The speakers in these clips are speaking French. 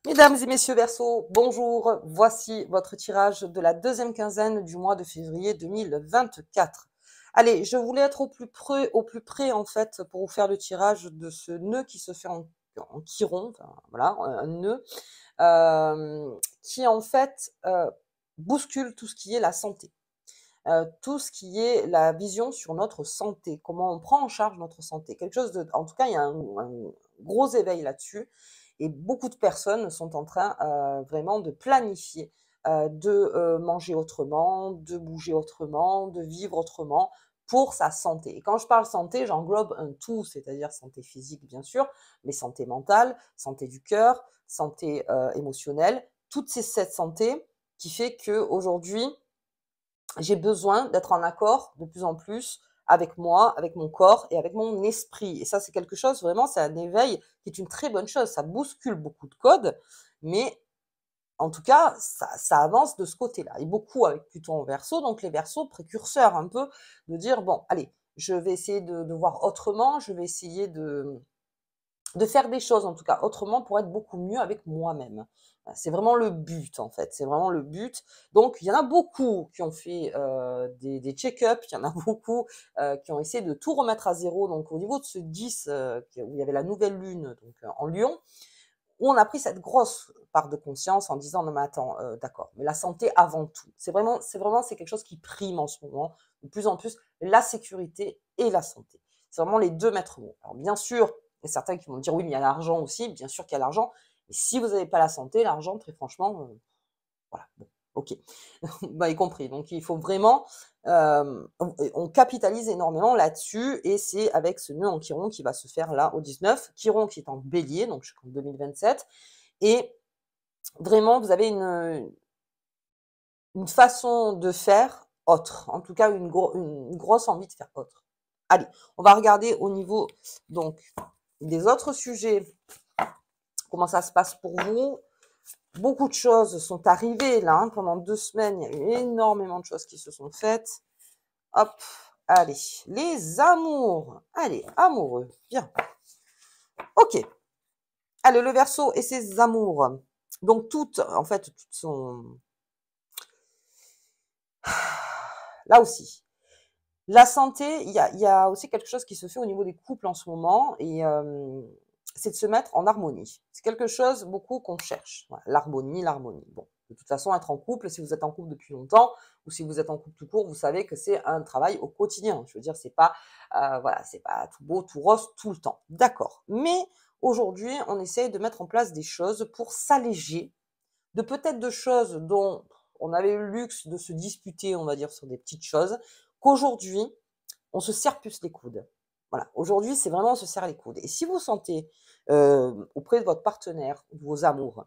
Mesdames et messieurs Verseaux, bonjour. Voici votre tirage de la deuxième quinzaine du mois de février 2024. Allez, je voulais être au plus près en fait pour vous faire le tirage de ce nœud qui se fait en chiron, enfin, voilà, un nœud qui en fait bouscule tout ce qui est la santé, tout ce qui est la vision sur notre santé, comment on prend en charge notre santé. Quelque chose de, en tout cas, il y a un gros éveil là-dessus et beaucoup de personnes sont en train vraiment de planifier, de manger autrement, de bouger autrement, de vivre autrement pour sa santé. Et quand je parle santé, j'englobe un tout, c'est-à-dire santé physique bien sûr, mais santé mentale, santé du cœur, santé émotionnelle, toutes ces sept santé qui fait que aujourd'hui j'ai besoin d'être en accord de plus en plus avec moi, avec mon corps et avec mon esprit. Et ça, c'est quelque chose, vraiment, c'est un éveil qui est une très bonne chose. Ça bouscule beaucoup de codes, mais en tout cas, ça avance de ce côté-là. Et beaucoup avec Pluton en Verseau, donc les Verseaux précurseurs un peu, de dire, bon, allez, je vais essayer de voir autrement, je vais essayer de faire des choses en tout cas autrement pour être beaucoup mieux avec moi-même. C'est vraiment le but en fait, c'est vraiment le but. Donc il y en a beaucoup qui ont fait des check-ups, il y en a beaucoup qui ont essayé de tout remettre à zéro. Donc au niveau de ce 10 où il y avait la nouvelle lune donc en Lion, où on a pris cette grosse part de conscience en disant non mais attends, d'accord, mais la santé avant tout. C'est quelque chose qui prime en ce moment, de plus en plus, la sécurité et la santé. C'est vraiment les deux maîtres mots. Alors bien sûr, il y a certains qui vont me dire oui, mais il y a l'argent aussi, bien sûr qu'il y a l'argent, mais si vous n'avez pas la santé, l'argent, très franchement, voilà, bon, ok, vous m'avez compris. Donc il faut vraiment, on capitalise énormément là-dessus, et c'est avec ce nœud en Chiron qui va se faire là au 19, Chiron qui est en Bélier, donc jusqu'en 2027, et vraiment vous avez une façon de faire autre, en tout cas une grosse envie de faire autre. Allez, on va regarder au niveau donc des autres sujets, comment ça se passe pour vous. Beaucoup de choses sont arrivées là, hein, pendant 2 semaines, il y a eu énormément de choses qui se sont faites. Hop, allez, les amours. Allez, amoureux, bien. Ok, allez, le Verseau et ses amours. Donc toutes, en fait, toutes sont... Là aussi, la santé, il y a aussi quelque chose qui se fait au niveau des couples en ce moment, et c'est de se mettre en harmonie. C'est quelque chose beaucoup qu'on cherche. Voilà, l'harmonie, l'harmonie. Bon, de toute façon, être en couple, si vous êtes en couple depuis longtemps, ou si vous êtes en couple tout court, vous savez que c'est un travail au quotidien. Je veux dire, c'est pas, voilà, c'est pas tout beau, tout rose tout le temps. D'accord. Mais aujourd'hui, on essaye de mettre en place des choses pour s'alléger de peut-être de choses dont on avait eu le luxe de se disputer, on va dire, sur des petites choses, qu'aujourd'hui, on se serre plus les coudes. Voilà, aujourd'hui, c'est vraiment on se serre les coudes. Et si vous sentez auprès de votre partenaire, de vos amours,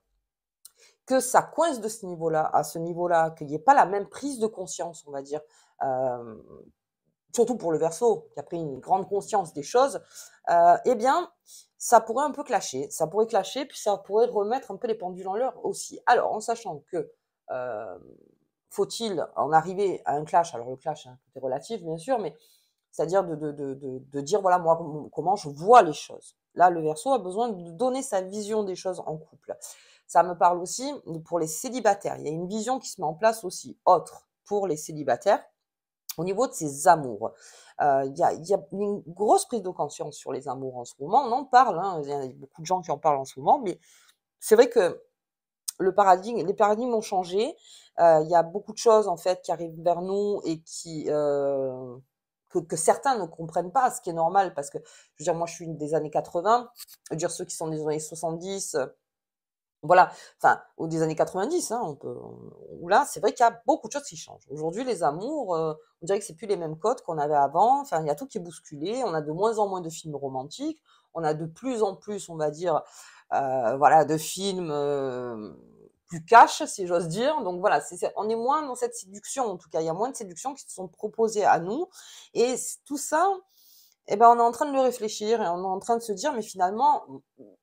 que ça coince de ce niveau-là, à ce niveau-là, qu'il n'y ait pas la même prise de conscience, on va dire, euh, surtout pour le Verseau, qui a pris une grande conscience des choses, eh bien, ça pourrait un peu clasher. Ça pourrait clasher, puis ça pourrait remettre un peu les pendules en l'heure aussi. Alors, en sachant que euh, faut-il en arriver à un clash, alors le clash, hein, tout est relatif, bien sûr, mais c'est-à-dire de dire, voilà, moi, comment je vois les choses. Là, le Verseau a besoin de donner sa vision des choses en couple. Ça me parle aussi pour les célibataires. Il y a une vision qui se met en place aussi, autre, pour les célibataires au niveau de ses amours. Il y a une grosse prise de conscience sur les amours en ce moment. On en parle, hein, il y a beaucoup de gens qui en parlent en ce moment, mais c'est vrai que les paradigmes ont changé. Il y a beaucoup de choses en fait qui arrivent vers nous et que certains ne comprennent pas, ce qui est normal parce que, je veux dire, moi je suis des années 80, je veux dire ceux qui sont des années 70, voilà, enfin, ou des années 90, hein, où là, c'est vrai qu'il y a beaucoup de choses qui changent. Aujourd'hui, les amours, on dirait que c'est plus les mêmes codes qu'on avait avant. Enfin, il y a tout qui est bousculé. On a de moins en moins de films romantiques. On a de plus en plus, on va dire, voilà, de films plus cash, si j'ose dire. Donc voilà, on est moins dans cette séduction. En tout cas, il y a moins de séductions qui se sont proposées à nous. Et tout ça, eh ben, on est en train de le réfléchir et on est en train de se dire, mais finalement,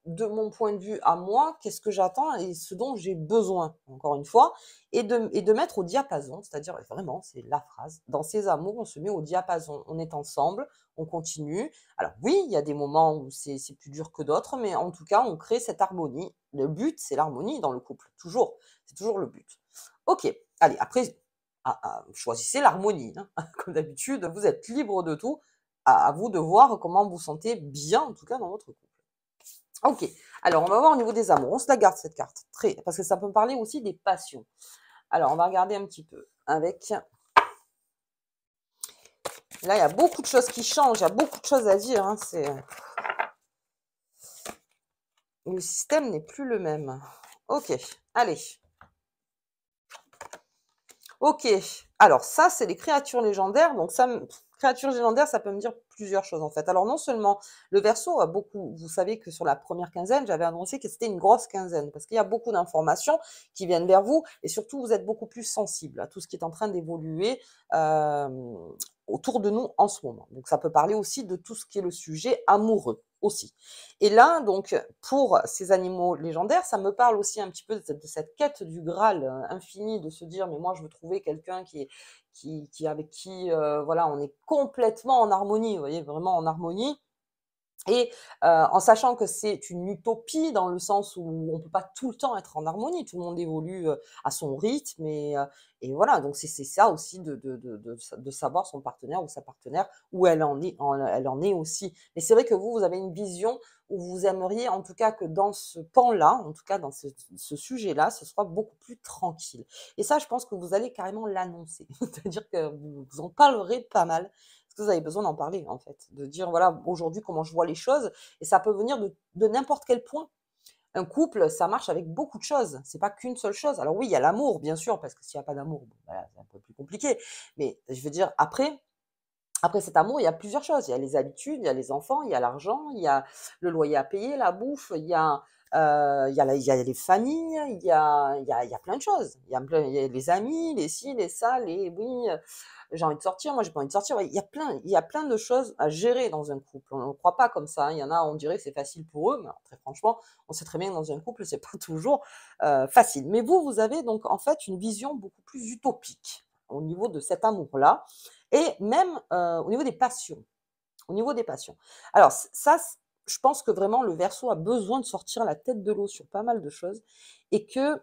de mon point de vue à moi, qu'est-ce que j'attends et ce dont j'ai besoin, encore une fois, et de mettre au diapason, c'est-à-dire vraiment, c'est la phrase, dans ses amours, on se met au diapason, on est ensemble, on continue. Alors oui, il y a des moments où c'est plus dur que d'autres, mais en tout cas, on crée cette harmonie. Le but, c'est l'harmonie dans le couple, toujours, c'est toujours le but. Ok, allez, après, choisissez l'harmonie, hein. Comme d'habitude, vous êtes libre de tout, à vous de voir comment vous sentez bien, en tout cas, dans votre couple. Ok, alors on va voir au niveau des amours. On se la garde cette carte, parce que ça peut me parler aussi des passions. Alors on va regarder un petit peu avec. Là, il y a beaucoup de choses qui changent, il y a beaucoup de choses à dire, hein. Le système n'est plus le même. Ok, allez. Ok, alors ça, c'est les créatures légendaires. Donc ça, créatures légendaires, ça peut me dire plusieurs choses en fait. Alors non seulement le Verseau a beaucoup, vous savez que sur la première quinzaine, j'avais annoncé que c'était une grosse quinzaine parce qu'il y a beaucoup d'informations qui viennent vers vous et surtout vous êtes beaucoup plus sensible à tout ce qui est en train d'évoluer autour de nous en ce moment. Donc ça peut parler aussi de tout ce qui est le sujet amoureux aussi. Et là, donc, pour ces animaux légendaires, ça me parle aussi un petit peu de cette quête du Graal infini, de se dire, mais moi, je veux trouver quelqu'un avec qui, voilà, on est complètement en harmonie, vous voyez, vraiment en harmonie. Et en sachant que c'est une utopie dans le sens où on peut pas tout le temps être en harmonie, tout le monde évolue à son rythme et voilà. Donc c'est ça aussi de savoir son partenaire ou sa partenaire où elle en est aussi. Mais c'est vrai que vous avez une vision où vous aimeriez en tout cas que dans ce pan-là, en tout cas dans ce sujet-là, ce soit beaucoup plus tranquille. Et ça, je pense que vous allez carrément l'annoncer, c'est-à-dire que vous en parlerez pas mal parce que vous avez besoin d'en parler, en fait, de dire voilà aujourd'hui comment je vois les choses, et ça peut venir de n'importe quel point. Un couple, ça marche avec beaucoup de choses, c'est pas qu'une seule chose. Alors oui, il y a l'amour, bien sûr, parce que s'il n'y a pas d'amour, bon, voilà, c'est un peu plus compliqué. Mais je veux dire, après cet amour, il y a plusieurs choses. Il y a les habitudes, il y a les enfants, il y a l'argent, il y a le loyer à payer, la bouffe, il y a les familles, il y a plein de choses. Il y a les amis, les ci, les ça, les oui, j'ai envie de sortir, moi j'ai pas envie de sortir. Ouais, il y a plein de choses à gérer dans un couple. On ne croit pas comme ça, hein. Il y en a, on dirait que c'est facile pour eux, mais alors, très franchement, on sait très bien que dans un couple, c'est pas toujours facile. Mais vous avez donc en fait une vision beaucoup plus utopique au niveau de cet amour-là. Et même au niveau des passions. Au niveau des passions. Alors ça, je pense que vraiment le Verseau a besoin de sortir la tête de l'eau sur pas mal de choses et que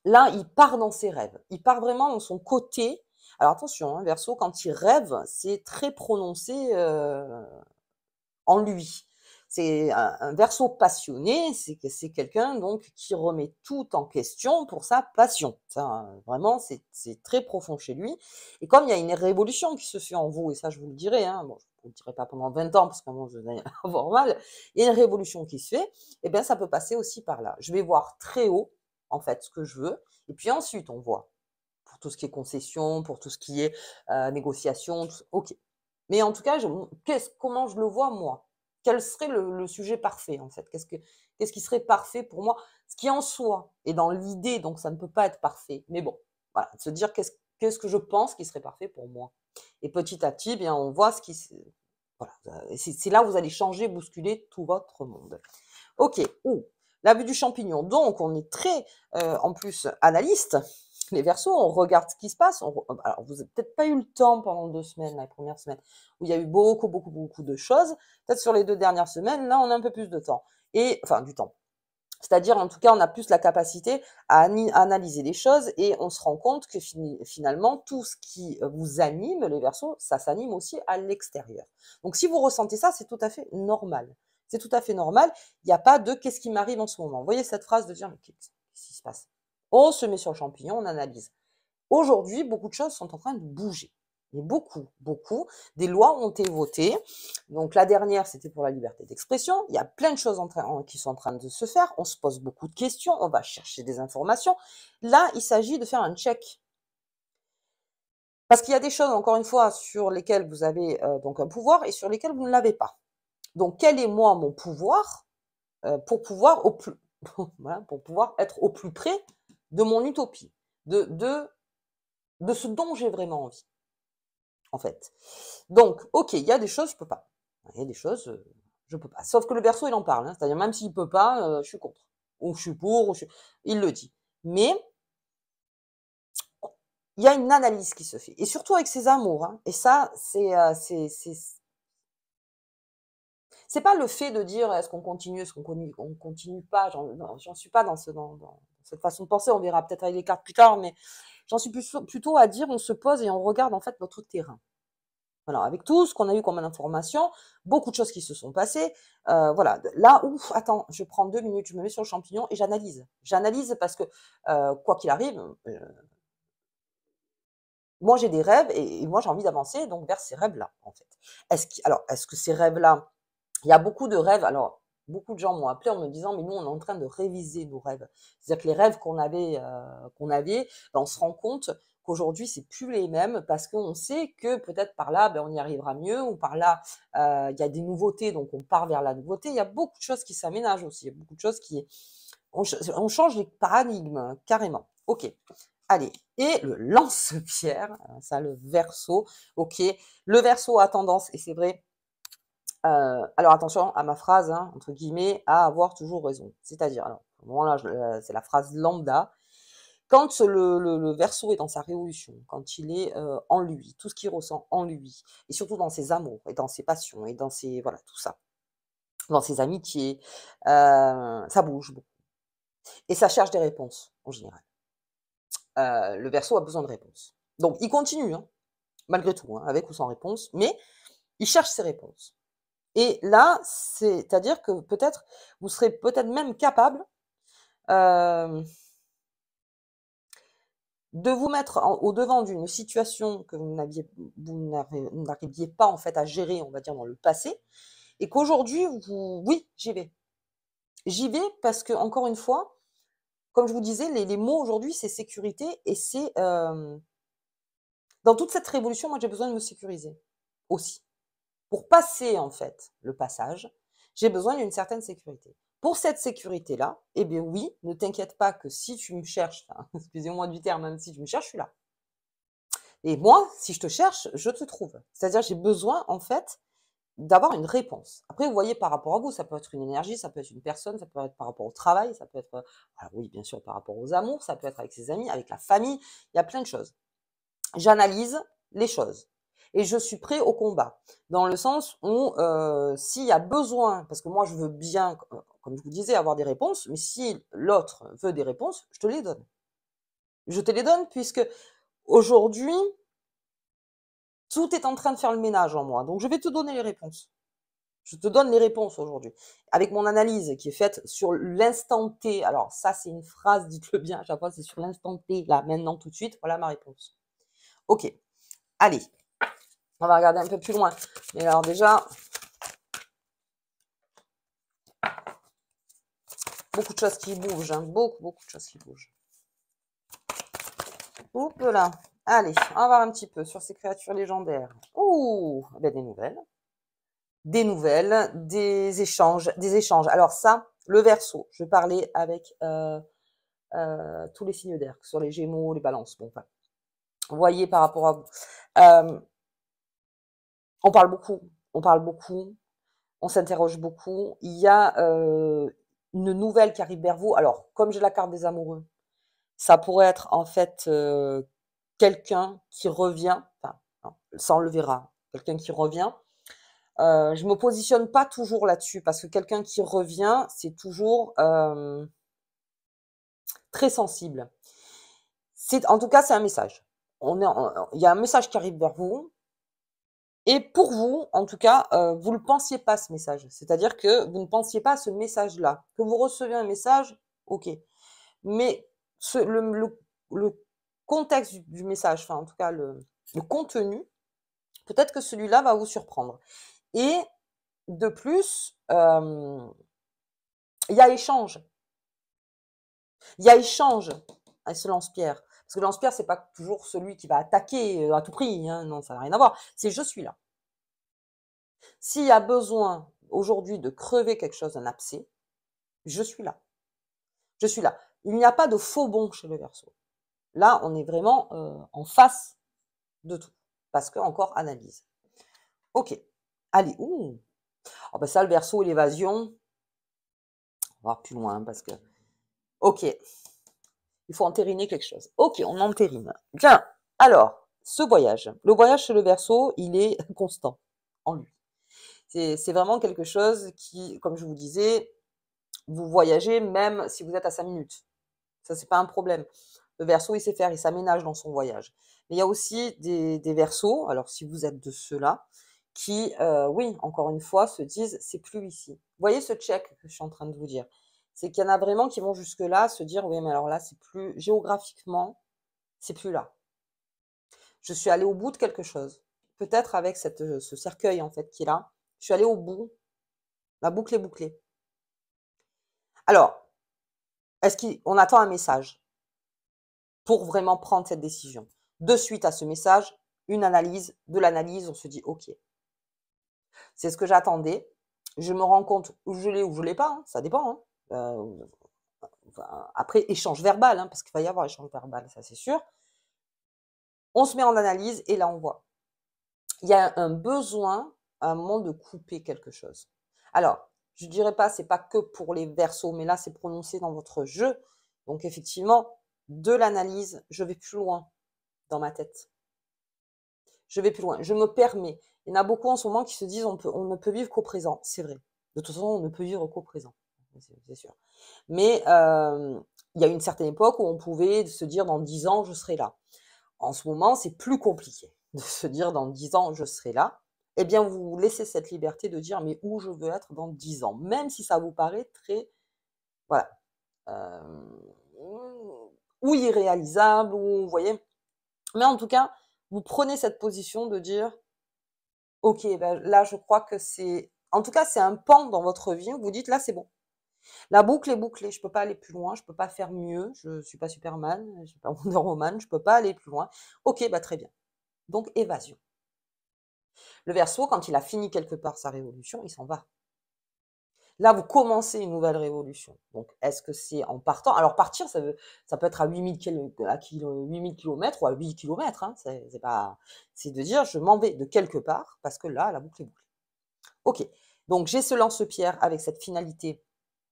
là, il part dans ses rêves. Il part vraiment dans son côté. Alors attention, hein, Verseau, quand il rêve, c'est très prononcé en lui. C'est un Verseau passionné, c'est quelqu'un donc qui remet tout en question pour sa passion. Ça, vraiment, c'est très profond chez lui. Et comme il y a une révolution qui se fait en vous, et ça je vous le dirai, hein, bon, je ne vous le dirai pas pendant 20 ans parce qu'à un moment vous allez avoir mal, il y a une révolution qui se fait, et bien ça peut passer aussi par là. Je vais voir très haut, en fait, ce que je veux, et puis ensuite on voit pour tout ce qui est concession, pour tout ce qui est négociation, ok. Mais en tout cas, comment je le vois moi? Quel serait le sujet parfait en fait? Qu'est-ce qui serait parfait pour moi? Ce qui en soi est dans l'idée, donc ça ne peut pas être parfait. Mais bon, voilà, de se dire qu'est-ce que je pense qui serait parfait pour moi. Et petit à petit, bien, on voit voilà, c'est là où vous allez changer, bousculer tout votre monde. Ok, la vue du champignon. Donc, on est très, en plus, analyste. Les Verseaux, on regarde ce qui se passe. Alors, vous n'avez peut-être pas eu le temps pendant 2 semaines, la première semaine, où il y a eu beaucoup, beaucoup, beaucoup de choses. Peut-être sur les 2 dernières semaines, là, on a un peu plus de temps. Enfin, du temps. C'est-à-dire, en tout cas, on a plus la capacité à analyser les choses et on se rend compte que finalement, tout ce qui vous anime, les Verseaux, ça s'anime aussi à l'extérieur. Donc, si vous ressentez ça, c'est tout à fait normal. C'est tout à fait normal. Il n'y a pas de qu'est-ce qui m'arrive en ce moment. Vous voyez cette phrase de dire, mais qu'est-ce qui se passe? On se met sur le champignon, on analyse. Aujourd'hui, beaucoup de choses sont en train de bouger. Mais beaucoup, beaucoup. Des lois ont été votées. Donc la dernière, c'était pour la liberté d'expression. Il y a plein de choses qui sont en train de se faire. On se pose beaucoup de questions. On va chercher des informations. Là, il s'agit de faire un check. Parce qu'il y a des choses, encore une fois, sur lesquelles vous avez donc un pouvoir et sur lesquelles vous ne l'avez pas. Donc, quel est moi mon pouvoir pour pouvoir voilà, pour pouvoir être au plus près de mon utopie, de ce dont j'ai vraiment envie. en fait. Donc, ok, il y a des choses, je peux pas. Il y a des choses, je peux pas. Sauf que le Verseau, il en parle, hein. C'est-à-dire même s'il peut pas, je suis contre. Ou je suis pour, il le dit. Mais il y a une analyse qui se fait. Et surtout avec ses amours, hein. Et ça, c'est pas le fait de dire est-ce qu'on continue, est-ce qu'on continue pas. J'en suis pas dans cette façon de penser. On verra peut-être avec les cartes plus tard, mais j'en suis plutôt à dire on se pose et on regarde en fait notre terrain. Voilà, avec tout ce qu'on a eu comme information, beaucoup de choses qui se sont passées. Voilà, là, ouf, attends, je prends 2 minutes, je me mets sur le champignon et j'analyse. J'analyse parce que quoi qu'il arrive, moi j'ai des rêves et moi j'ai envie d'avancer donc vers ces rêves-là, en fait. Alors, est-ce que ces rêves-là, il y a beaucoup de rêves. Alors, beaucoup de gens m'ont appelé en me disant, mais nous, on est en train de réviser nos rêves. C'est-à-dire que les rêves qu'on avait, ben, on se rend compte qu'aujourd'hui, c'est plus les mêmes parce qu'on sait que peut-être par là, ben, on y arrivera mieux, ou par là, il y a des nouveautés, donc on part vers la nouveauté. Il y a beaucoup de choses qui s'aménagent aussi. Il y a beaucoup de choses on change les paradigmes, carrément. Ok. Allez. Et le lance-pierre, ça, le Verseau. Ok. Le Verseau a tendance, et c'est vrai, alors attention à ma phrase, hein, entre guillemets, à avoir toujours raison. C'est-à-dire, alors, bon là, c'est la phrase lambda. Quand le Verseau est dans sa révolution, quand il est en lui, tout ce qu'il ressent en lui, et surtout dans ses amours, et dans ses passions, et dans ses, voilà, tout ça, dans ses amitiés, ça bouge beaucoup. Et ça cherche des réponses, en général. Le Verseau a besoin de réponses. Donc, il continue, hein, malgré tout, hein, avec ou sans réponse, mais il cherche ses réponses. Et là, c'est-à-dire que peut-être, vous serez peut-être même capable de vous mettre au devant d'une situation que vous n'arriviez pas en fait à gérer, on va dire, dans le passé, et qu'aujourd'hui, oui, j'y vais. J'y vais parce que, encore une fois, comme je vous disais, les mots aujourd'hui, c'est sécurité, et c'est dans toute cette révolution, moi j'ai besoin de me sécuriser aussi. Pour passer en fait le passage, j'ai besoin d'une certaine sécurité. Pour cette sécurité-là, eh bien oui, ne t'inquiète pas que si tu me cherches, enfin, excusez-moi du terme, même si tu me cherches, je suis là. Et moi, si je te cherche, je te trouve. C'est-à-dire, j'ai besoin en fait d'avoir une réponse. Après, vous voyez, par rapport à vous, ça peut être une énergie, ça peut être une personne, ça peut être par rapport au travail, ça peut être, alors oui, bien sûr, par rapport aux amours, ça peut être avec ses amis, avec la famille, il y a plein de choses. J'analyse les choses et je suis prêt au combat. Dans le sens où, s'il y a besoin, parce que moi je veux bien, comme je vous disais, avoir des réponses, mais si l'autre veut des réponses, je te les donne. Je te les donne puisque aujourd'hui, tout est en train de faire le ménage en moi. Donc je vais te donner les réponses. Je te donne les réponses aujourd'hui. Avec mon analyse qui est faite sur l'instant T. Alors ça, c'est une phrase, dites-le bien à chaque fois, c'est sur l'instant T, là, maintenant, tout de suite. Voilà ma réponse. Ok. Allez. On va regarder un peu plus loin. Mais alors déjà, beaucoup de choses qui bougent. Hein. Beaucoup de choses qui bougent. Oups là. Allez, on va voir un petit peu sur ces créatures légendaires. Ouh, ben des nouvelles. Des nouvelles, des échanges. Des échanges. Alors ça, le Verseau, je parlais avec tous les signes d'air, sur les Gémeaux, les Balances. Bon, enfin, vous voyez par rapport à vous. On parle beaucoup. On parle beaucoup. On s'interroge beaucoup. Il y a une nouvelle qui arrive vers vous. Alors, comme j'ai la carte des amoureux, ça pourrait être en fait quelqu'un qui revient, enfin, non, ça on le verra, quelqu'un qui revient. Je me positionne pas toujours là-dessus parce que quelqu'un qui revient, c'est toujours très sensible. En tout cas, c'est un message. Il y a un message qui arrive vers vous. Et pour vous, en tout cas, vous ne pensiez pas ce message. C'est-à-dire que vous ne pensiez pas à ce message-là. Que vous recevez un message, ok. Mais le contexte du message, enfin en tout cas le contenu, peut-être que celui-là va vous surprendre. Et de plus, il y a échange. Il y a échange avec ce lance-pierre. Parce que le lance-pierre, c'est pas toujours celui qui va attaquer à tout prix. Hein. Non, ça n'a rien à voir. C'est je suis là. S'il y a besoin aujourd'hui de crever quelque chose, un abcès, je suis là. Je suis là. Il n'y a pas de faux bon chez le Verseau. Là, on est vraiment en face de tout. parce que encore analyse. Ok, allez, ouh. Oh, ben ça, le Verseau et l'évasion, on va voir plus loin, parce que, ok, il faut entériner quelque chose. Ok, on entérine. Bien, alors, ce voyage, le voyage chez le Verseau, il est constant en lui. C'est vraiment quelque chose qui, comme je vous disais, vous voyagez même si vous êtes à 5 minutes. Ça, c'est pas un problème. Le Verseau, il sait faire, il s'aménage dans son voyage. Mais il y a aussi des Verseaux, alors si vous êtes de ceux-là, qui, oui, encore une fois, se disent, c'est plus ici. Vous voyez ce check que je suis en train de vous dire? C'est qu'il y en a vraiment qui vont jusque-là se dire, oui, mais alors là, c'est plus, géographiquement, c'est plus là. Je suis allée au bout de quelque chose. Peut-être avec ce cercueil, en fait, qui est là. Je suis allée au bout. La boucle est bouclée. Alors, est-ce qu'on attend un message pour vraiment prendre cette décision? De suite à ce message, une analyse. De l'analyse, on se dit, OK, c'est ce que j'attendais. Je me rends compte où je l'ai ou je l'ai pas, hein, ça dépend. Hein. Enfin, après, échange verbal, hein, parce qu'il va y avoir échange verbal, ça c'est sûr. On se met en analyse et là, on voit. Il y a un besoin, à un moment, de couper quelque chose. Alors, je ne dirais pas, c'est pas que pour les Verseaux, mais là, c'est prononcé dans votre jeu. Donc, effectivement, de l'analyse, je vais plus loin dans ma tête. Je vais plus loin. Je me permets. Il y en a beaucoup en ce moment qui se disent on ne peut vivre qu'au présent. C'est vrai. De toute façon, on ne peut vivre qu'au présent. C'est sûr. Mais il y a une certaine époque où on pouvait se dire dans 10 ans, je serai là. En ce moment, c'est plus compliqué de se dire dans 10 ans, je serai là. Eh bien, vous laissez cette liberté de dire mais où je veux être dans 10 ans, même si ça vous paraît très, voilà, ou irréalisable, ou vous voyez. Mais en tout cas, vous prenez cette position de dire, ok, ben là, je crois que c'est, en tout cas, c'est un pan dans votre vie où vous dites là, c'est bon. La boucle est bouclée, je ne peux pas aller plus loin, je ne peux pas faire mieux, je ne suis pas Superman, je ne suis pas Wonder Woman, je ne peux pas aller plus loin. Ok, bah très bien. Donc, évasion. Le Verseau, quand il a fini quelque part sa révolution, il s'en va. Là, vous commencez une nouvelle révolution. Donc, est-ce que c'est en partant? Alors, partir, ça peut être à 8000 km ou à 8 km. Hein, c'est de dire, je m'en vais de quelque part, parce que là, la boucle est bouclée. Ok, donc j'ai ce lance-pierre avec cette finalité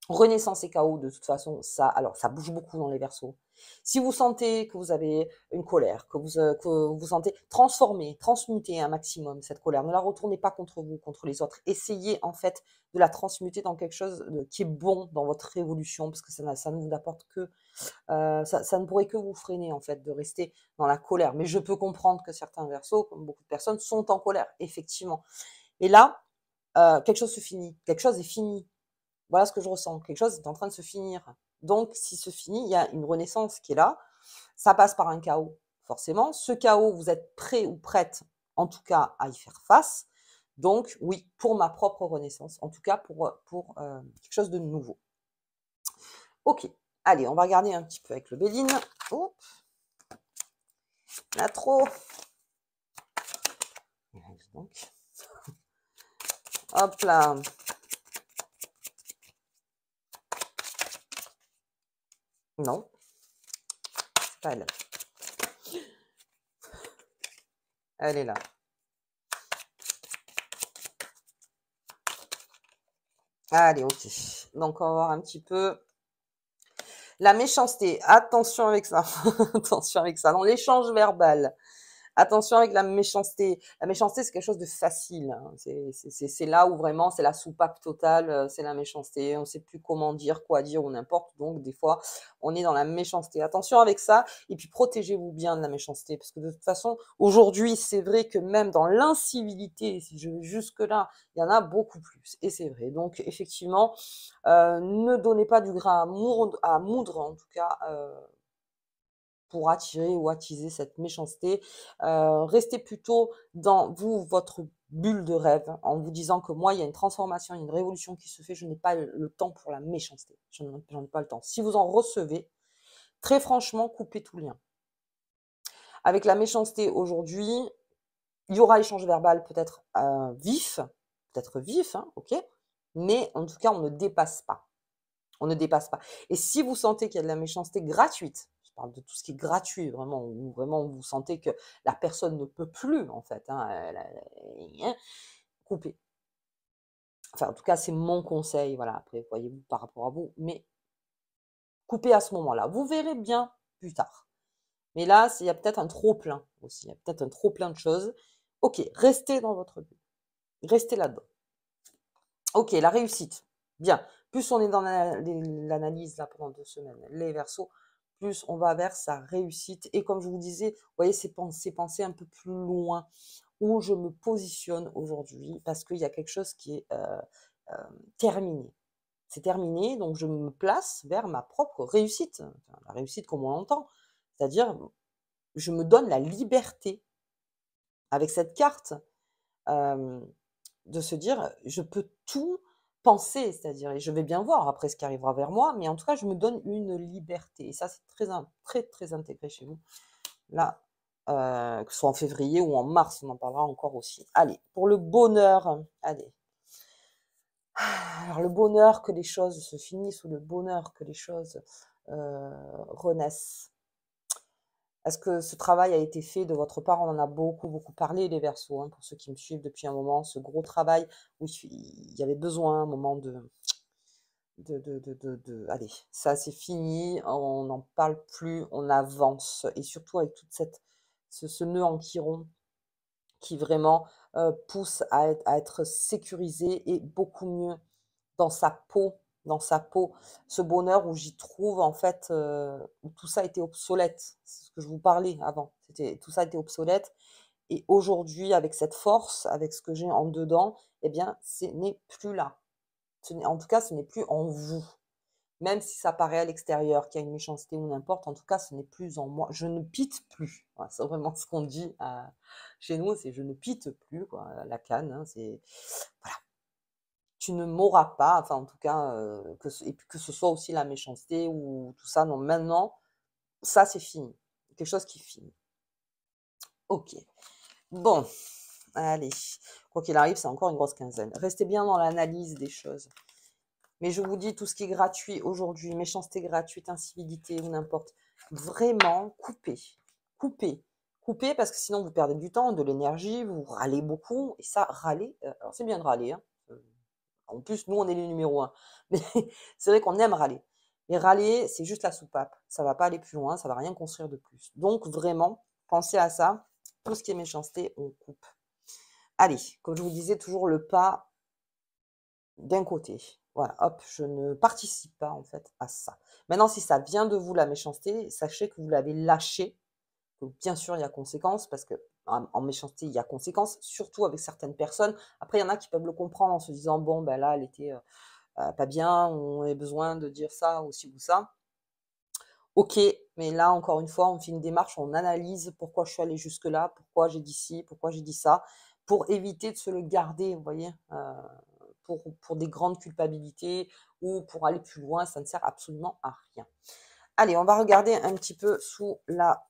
Renaissance et chaos, de toute façon, ça bouge beaucoup dans les Verseaux. Si vous sentez que vous avez une colère, que vous sentez transformer, transmuter un maximum cette colère, ne la retournez pas contre vous, contre les autres. Essayez en fait de la transmuter dans quelque chose qui est bon dans votre révolution, parce que ça ne vous apporte que, ça ne pourrait que vous freiner en fait de rester dans la colère. Mais je peux comprendre que certains Verseaux, comme beaucoup de personnes, sont en colère, effectivement. Et là, quelque chose se finit, quelque chose est fini. Voilà ce que je ressens. Quelque chose est en train de se finir. Donc, si se finit, il y a une renaissance qui est là. Ça passe par un chaos, forcément. Ce chaos, vous êtes prêt ou prête, en tout cas, à y faire face. Donc, oui, pour ma propre renaissance, en tout cas pour quelque chose de nouveau. Ok, allez, on va regarder un petit peu avec le Béline. Oups. Il y en a trop. Donc. Hop là. Non, c'est pas elle. Elle est là. Allez, ok. Donc, on va voir un petit peu. La méchanceté, attention avec ça. Attention avec ça. Dans l'échange verbal, attention avec la méchanceté. La méchanceté, c'est quelque chose de facile. Hein. C'est là où vraiment, c'est la soupape totale, c'est la méchanceté. On ne sait plus comment dire, quoi dire ou n'importe. Donc, des fois, on est dans la méchanceté. Attention avec ça. Et puis, protégez-vous bien de la méchanceté. Parce que de toute façon, aujourd'hui, c'est vrai que même dans l'incivilité, si je vais jusque-là, il y en a beaucoup plus. Et c'est vrai. Donc, effectivement, ne donnez pas du grain à moudre en tout cas, pour attirer ou attiser cette méchanceté. Restez plutôt dans votre bulle de rêve, en vous disant que moi, il y a une transformation, il y a une révolution qui se fait, je n'ai pas le temps pour la méchanceté. J'en ai pas le temps. Si vous en recevez, très franchement, coupez tout lien. Avec la méchanceté aujourd'hui, il y aura échange verbal peut-être vif, hein, ok, mais en tout cas, on ne dépasse pas. On ne dépasse pas. Et si vous sentez qu'il y a de la méchanceté gratuite, parle de tout ce qui est gratuit, vraiment, où vraiment vous sentez que la personne ne peut plus, en fait, hein, coupez. Enfin, en tout cas, c'est mon conseil, voilà. Après, voyez-vous par rapport à vous, mais coupez à ce moment-là. Vous verrez bien plus tard. Mais là, il y a peut-être un trop-plein aussi. Il y a peut-être un trop-plein de choses. Ok, restez dans votre but. Restez là-dedans. Ok, la réussite. Bien. Plus on est dans l'analyse là pendant 2 semaines, les Verseaux, plus on va vers sa réussite. Et comme je vous disais, vous voyez, c'est penser un peu plus loin où je me positionne aujourd'hui parce qu'il y a quelque chose qui est terminé. C'est terminé, donc je me place vers ma propre réussite. Enfin, la réussite comme on l'entend. C'est-à-dire, je me donne la liberté avec cette carte de se dire, je peux tout penser, c'est-à-dire, et je vais bien voir après ce qui arrivera vers moi, mais en tout cas, je me donne une liberté. Et ça, c'est très, très intégré chez vous. Là, que ce soit en février ou en mars, on en parlera encore aussi. Allez, pour le bonheur, allez. Alors, le bonheur que les choses se finissent ou le bonheur que les choses renaissent. Est-ce que ce travail a été fait de votre part? On en a beaucoup, beaucoup parlé, les Verseaux, hein, pour ceux qui me suivent depuis un moment. Ce gros travail où il y avait besoin, un moment allez, ça c'est fini, on n'en parle plus, on avance. Et surtout avec toute ce nœud en chiron qui vraiment pousse à être sécurisé et beaucoup mieux dans sa peau, dans sa peau. Ce bonheur où j'y trouve en fait, où tout ça était obsolète. C'est ce que je vous parlais avant. Tout ça était obsolète et aujourd'hui avec cette force, avec ce que j'ai en dedans, eh bien, ce n'est plus là. En tout cas, ce n'est plus en vous. Même si ça paraît à l'extérieur qu'il y a une méchanceté ou n'importe, en tout cas, ce n'est plus en moi. Je ne pite plus. Voilà, c'est vraiment ce qu'on dit chez nous, c'est je ne pite plus, quoi, la canne, hein, c'est voilà. Tu ne m'auras pas, enfin en tout cas, et puis que ce soit aussi la méchanceté ou tout ça, non, maintenant, ça c'est fini. Quelque chose qui finit. OK. Bon, allez, quoi qu'il arrive, c'est encore une grosse quinzaine. Restez bien dans l'analyse des choses. Mais je vous dis, tout ce qui est gratuit aujourd'hui, méchanceté gratuite, incivilité ou n'importe, vraiment, coupez. Coupez. Coupez parce que sinon vous perdez du temps, de l'énergie, vous râlez beaucoup. Et ça, râler, alors c'est bien de râler, hein. En plus, nous, on est les numéros 1. Mais c'est vrai qu'on aime râler. Mais râler, c'est juste la soupape. Ça va pas aller plus loin, ça va rien construire de plus. Donc vraiment, pensez à ça. Tout ce qui est méchanceté, on coupe. Allez, comme je vous disais, toujours le pas d'un côté. Voilà, hop, je ne participe pas en fait à ça. Maintenant, si ça vient de vous, la méchanceté, sachez que vous l'avez lâché. Donc, bien sûr, il y a conséquence, parce que en méchanceté, il y a conséquence, surtout avec certaines personnes. Après, il y en a qui peuvent le comprendre en se disant, bon, ben là, elle était pas bien, on a besoin de dire ça, aussi ou ça. Ok, mais là, encore une fois, on fait une démarche, on analyse pourquoi je suis allée jusque-là, pourquoi j'ai dit ci, pourquoi j'ai dit ça, pour éviter de se le garder, vous voyez, pour des grandes culpabilités ou pour aller plus loin, ça ne sert absolument à rien. Allez, on va regarder un petit peu sous la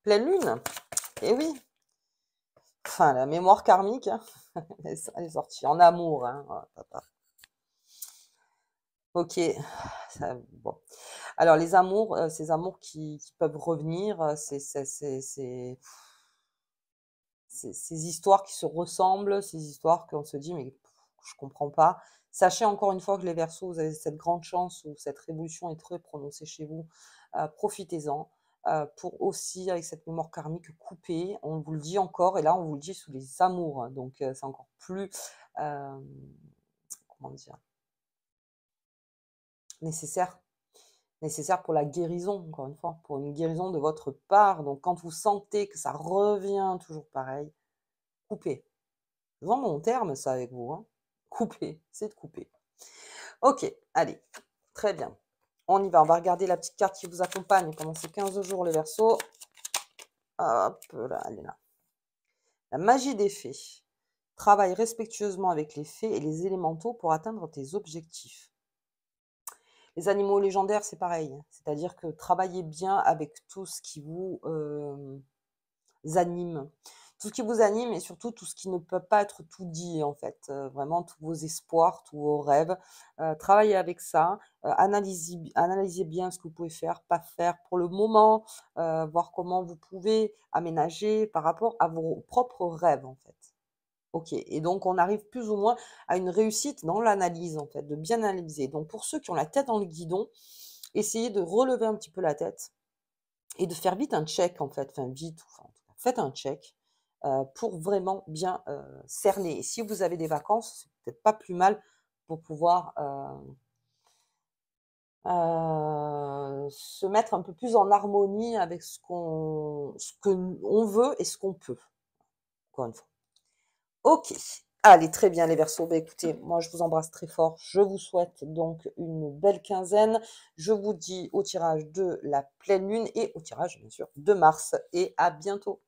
pleine lune. Eh oui, enfin, la mémoire karmique, hein, elle est sortie en amour. Hein. Oh, papa. Ok, bon. Alors les amours, ces amours qui peuvent revenir, ces histoires qui se ressemblent, ces histoires qu'on se dit mais je comprends pas. Sachez encore une fois que les Verseaux, vous avez cette grande chance où cette révolution est très prononcée chez vous. Profitez-en pour aussi avec cette mémoire karmique couper. On vous le dit encore et là on vous le dit sous les amours. Hein, donc c'est encore plus comment dire nécessaire. Nécessaire pour la guérison, encore une fois, pour une guérison de votre part. Donc, quand vous sentez que ça revient toujours pareil, coupez. Je vends mon terme, ça, avec vous. Hein. Couper, c'est de couper. Ok, allez, très bien. On y va, on va regarder la petite carte qui vous accompagne pendant ces 15 jours, les Verseaux. Hop, là, elle est là. La magie des fées. Travaille respectueusement avec les fées et les élémentaux pour atteindre tes objectifs. Les animaux légendaires, c'est pareil. C'est-à-dire que travaillez bien avec tout ce qui vous anime, tout ce qui vous anime et surtout tout ce qui ne peut pas être tout dit, en fait. Vraiment tous vos espoirs, tous vos rêves. Travaillez avec ça, analysez bien ce que vous pouvez faire, pas faire pour le moment, voir comment vous pouvez aménager par rapport à vos propres rêves, en fait. OK, et donc on arrive plus ou moins à une réussite dans l'analyse, en fait, de bien analyser. Donc pour ceux qui ont la tête dans le guidon, essayez de relever un petit peu la tête et de faire vite un check, en fait, enfin vite, enfin, en tout cas, faites un check, pour vraiment bien, cerner. Et si vous avez des vacances, c'est peut-être pas plus mal pour pouvoir, se mettre un peu plus en harmonie avec ce que on veut et ce qu'on peut, encore une fois. OK. Allez, très bien les Verseaux. Bah, écoutez, moi je vous embrasse très fort. Je vous souhaite donc une belle quinzaine. Je vous dis au tirage de la pleine lune et au tirage bien sûr de Mars et à bientôt.